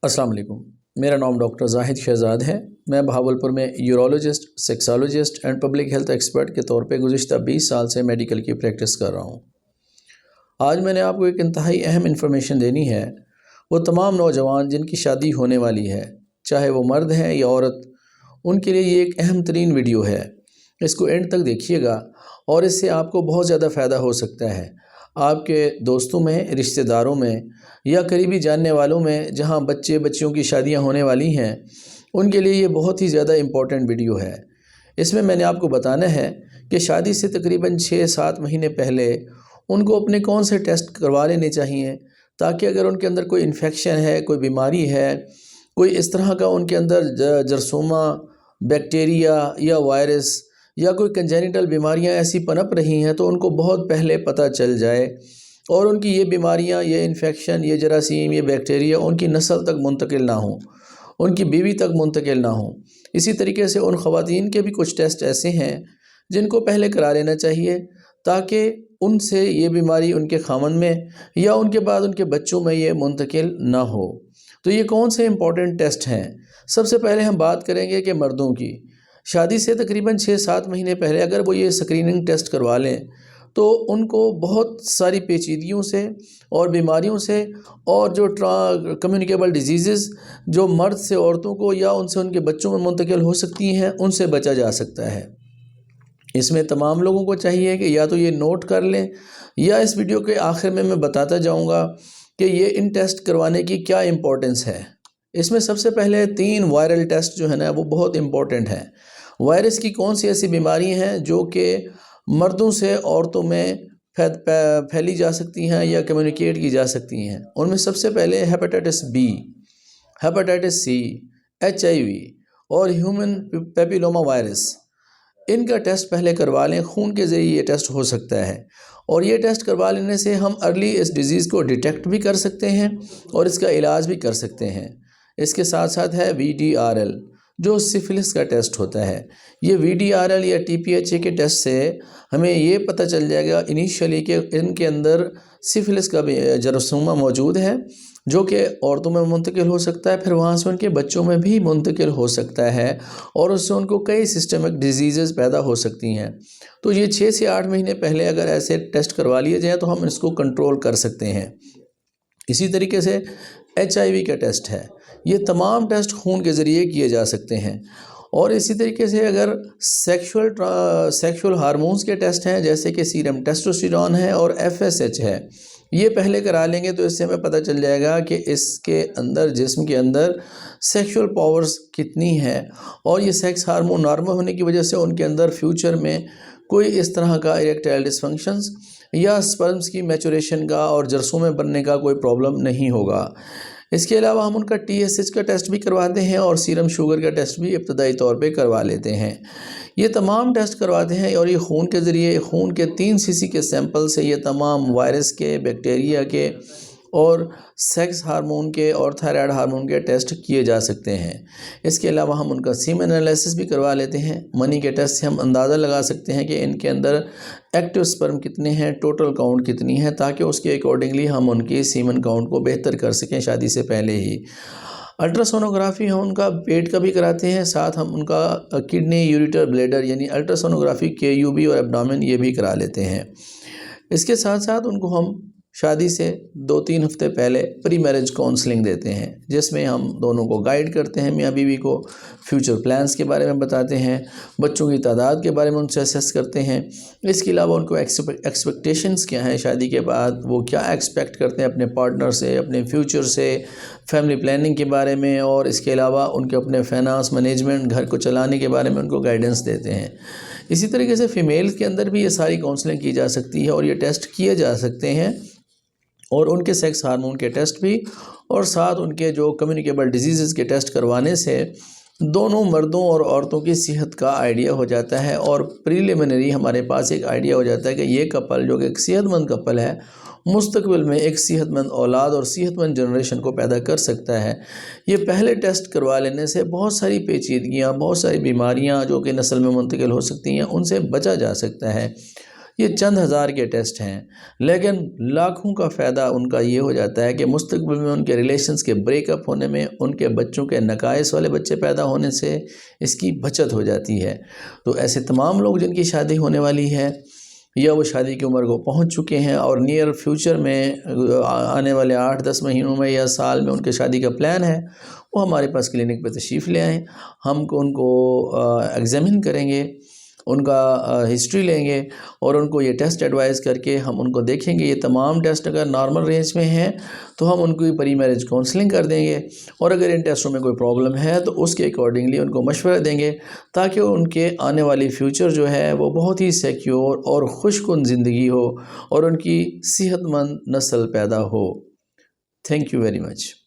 السلام علیکم، میرا نام ڈاکٹر زاہد شہزاد ہے۔ میں بہاولپور میں urologist, sexologist and public health expert کے طور پہ گزشتہ 20 سال سے میڈیکل کی پریکٹس کر رہا ہوں۔ آج میں نے آپ کو ایک انتہائی اہم انفارمیشن دینی ہے۔ وہ تمام نوجوان جن کی شادی ہونے والی ہے، چاہے وہ مرد ہیں یا عورت، ان کے لیے یہ ایک اہم ترین ویڈیو ہے۔ اس کو اینڈ تک دیکھیے گا اور اس سے آپ کو بہت زیادہ فائدہ ہو سکتا ہے۔ آپ کے دوستوں میں، رشتہ داروں میں یا قریبی جاننے والوں میں جہاں بچیوں کی شادیاں ہونے والی ہیں، ان کے لیے یہ بہت ہی زیادہ امپورٹنٹ ویڈیو ہے۔ اس میں نے آپ کو بتانا ہے کہ شادی سے تقریباً 6-7 مہینے پہلے ان کو اپنے کون سے ٹیسٹ کروا لینے چاہیے، تاکہ اگر ان کے اندر کوئی انفیکشن ہے، کوئی بیماری ہے، کوئی اس طرح کا ان کے اندر جرثومہ، بیکٹیریا یا وائرس یا کوئی کنجینیٹل بیماریاں ایسی پنپ رہی ہیں، تو ان کو بہت پہلے پتہ چل جائے اور ان کی یہ بیماریاں، یہ انفیکشن، یہ جراثیم، یہ بیکٹیریا ان کی نسل تک منتقل نہ ہوں، ان کی بیوی تک منتقل نہ ہوں۔ اسی طریقے سے ان خواتین کے بھی کچھ ٹیسٹ ایسے ہیں جن کو پہلے کرا لینا چاہیے، تاکہ ان سے یہ بیماری ان کے خامن میں یا ان کے بعد ان کے بچوں میں یہ منتقل نہ ہو۔ تو یہ کون سے امپورٹنٹ ٹیسٹ ہیں؟ سب سے پہلے ہم بات کریں گے کہ مردوں کی شادی سے تقریباً 6-7 مہینے پہلے اگر وہ یہ اسکریننگ ٹیسٹ کروا لیں تو ان کو بہت ساری پیچیدگیوں سے اور بیماریوں سے اور جو کمیونیکیبل ڈیزیزز جو مرد سے عورتوں کو یا ان سے ان کے بچوں میں منتقل ہو سکتی ہیں، ان سے بچا جا سکتا ہے۔ اس میں تمام لوگوں کو چاہیے کہ یا تو یہ نوٹ کر لیں یا اس ویڈیو کے آخر میں بتاتا جاؤں گا کہ یہ ان ٹیسٹ کروانے کی کیا امپورٹنس ہے۔ اس میں سب سے پہلے 3 وائرل ٹیسٹ جو ہے نا وہ بہت امپورٹنٹ ہیں۔ وائرس کی کون سی ایسی بیماری ہیں جو کہ مردوں سے عورتوں میں پھیلی جا سکتی ہیں یا کمیونیکیٹ کی جا سکتی ہیں؟ ان میں سب سے پہلے hepatitis B, hepatitis C, HIV اور ہیومن پیپیلوما وائرس۔ ان کا ٹیسٹ پہلے کروا لیں، خون کے ذریعے یہ ٹیسٹ ہو سکتا ہے، اور یہ ٹیسٹ کروا لینے سے ہم ارلی اس ڈیزیز کو ڈیٹیکٹ بھی کر سکتے ہیں اور اس کا علاج بھی کر سکتے ہیں۔ اس کے ساتھ ساتھ ہے VDRL جو سفلس کا ٹیسٹ ہوتا ہے۔ یہ VDRL یا TPHA کے ٹیسٹ سے ہمیں یہ پتہ چل جائے گا انیشیلی کہ ان کے اندر سفلس کا بھی جراثومہ موجود ہے، جو کہ عورتوں میں منتقل ہو سکتا ہے، پھر وہاں سے ان کے بچوں میں بھی منتقل ہو سکتا ہے اور اس سے ان کو کئی سسٹمک ڈیزیزز پیدا ہو سکتی ہیں۔ تو یہ 6 سے 8 مہینے پہلے اگر ایسے ٹیسٹ کروا لیے جائیں تو ہم اس کو کنٹرول کر سکتے ہیں۔ اسی طریقے سے HIV کا ٹیسٹ ہے۔ یہ تمام ٹیسٹ خون کے ذریعے کیے جا سکتے ہیں، اور اسی طریقے سے اگر سیکشول ہارمونز کے ٹیسٹ ہیں، جیسے کہ سیرم ٹیسٹوسٹیرون ہے اور FSH ہے، یہ پہلے کرا لیں گے تو اس سے ہمیں پتہ چل جائے گا کہ اس کے اندر، جسم کے اندر سیکشول پاورز کتنی ہے، اور یہ سیکس ہارمون نارمل ہونے کی وجہ سے ان کے اندر فیوچر میں کوئی اس طرح کا اریکٹائل ڈسفنکشنز یا سپرمز کی میچوریشن کا اور جرثومے بننے کا کوئی پرابلم نہیں ہوگا۔ اس کے علاوہ ہم ان کا TSH کا ٹیسٹ بھی کرواتے ہیں اور سیرم شوگر کا ٹیسٹ بھی ابتدائی طور پہ کروا لیتے ہیں۔ یہ تمام ٹیسٹ کرواتے ہیں اور یہ خون کے ذریعے، خون کے 3 cc کے سیمپل سے یہ تمام وائرس کے، بیکٹیریا کے اور سیکس ہارمون کے اور تھائرائیڈ ہارمون کے ٹیسٹ کیے جا سکتے ہیں۔ اس کے علاوہ ہم ان کا سیمن انالیسس بھی کروا لیتے ہیں۔ منی کے ٹیسٹ سے ہم اندازہ لگا سکتے ہیں کہ ان کے اندر ایکٹیو سپرم کتنے ہیں، ٹوٹل کاؤنٹ کتنی ہے، تاکہ اس کے اکارڈنگلی ہم ان کی سیمن کاؤنٹ کو بہتر کر سکیں شادی سے پہلے ہی۔ الٹراسونوگرافی ہم ان کا پیٹ کا بھی کراتے ہیں، ساتھ ہم ان کا کڈنی، یوریٹر، بلیڈر یعنی الٹراسونوگرافی KUB اور ایبڈومن یہ بھی کرا لیتے ہیں۔ اس کے ساتھ ساتھ ان کو ہم شادی سے 2-3 ہفتے پہلے پری میرج کاؤنسلنگ دیتے ہیں، جس میں ہم دونوں کو گائیڈ کرتے ہیں، میاں بیوی کو فیوچر پلانز کے بارے میں بتاتے ہیں، بچوں کی تعداد کے بارے میں ان سے اسیس کرتے ہیں۔ اس کے علاوہ ان کو ایکسپیکٹیشنز کیا ہیں شادی کے بعد، وہ کیا ایکسپیکٹ کرتے ہیں اپنے پارٹنر سے، اپنے فیوچر سے، فیملی پلاننگ کے بارے میں، اور اس کے علاوہ ان کے اپنے فائنانس مینجمنٹ، گھر کو چلانے کے بارے میں ان کو گائیڈنس دیتے ہیں۔ اسی طریقے سے فیمیلز کے اندر بھی یہ ساری کاؤنسلنگ کی جا سکتی ہے اور یہ ٹیسٹ کیے جا سکتے ہیں، اور ان کے سیکس ہارمون کے ٹیسٹ بھی اور ساتھ ان کے جو کمیونیکیبل ڈیزیزز کے ٹیسٹ کروانے سے دونوں مردوں اور عورتوں کی صحت کا آئیڈیا ہو جاتا ہے، اور پریلیمنری ہمارے پاس ایک آئیڈیا ہو جاتا ہے کہ یہ کپل جو کہ ایک صحت مند کپل ہے، مستقبل میں ایک صحت مند اولاد اور صحت مند جنریشن کو پیدا کر سکتا ہے۔ یہ پہلے ٹیسٹ کروا لینے سے بہت ساری پیچیدگیاں، بہت ساری بیماریاں جو کہ نسل میں منتقل ہو سکتی ہیں، ان سے بچا جا سکتا ہے۔ یہ چند ہزار کے ٹیسٹ ہیں، لیکن لاکھوں کا فائدہ ان کا یہ ہو جاتا ہے کہ مستقبل میں ان کے ریلیشنز کے بریک اپ ہونے میں، ان کے بچوں کے نقائص والے بچے پیدا ہونے سے اس کی بچت ہو جاتی ہے۔ تو ایسے تمام لوگ جن کی شادی ہونے والی ہے یا وہ شادی کی عمر کو پہنچ چکے ہیں اور نیئر فیوچر میں آنے والے 8-10 مہینوں میں یا سال میں ان کے شادی کا پلان ہے، وہ ہمارے پاس کلینک پہ تشریف لے آئیں، ہم ان کو ایگزامن کریں گے، ان کا ہسٹری لیں گے اور ان کو یہ ٹیسٹ ایڈوائز کر کے ہم ان کو دیکھیں گے۔ یہ تمام ٹیسٹ اگر نارمل رینج میں ہیں تو ہم ان کو پری میرج کاؤنسلنگ کر دیں گے، اور اگر ان ٹیسٹوں میں کوئی پرابلم ہے تو اس کے اکارڈنگلی ان کو مشورہ دیں گے تاکہ ان کے آنے والی فیوچر جو ہے وہ بہت ہی سیکیور اور خوش کن زندگی ہو اور ان کی صحت مند نسل پیدا ہو۔ Thank you very much.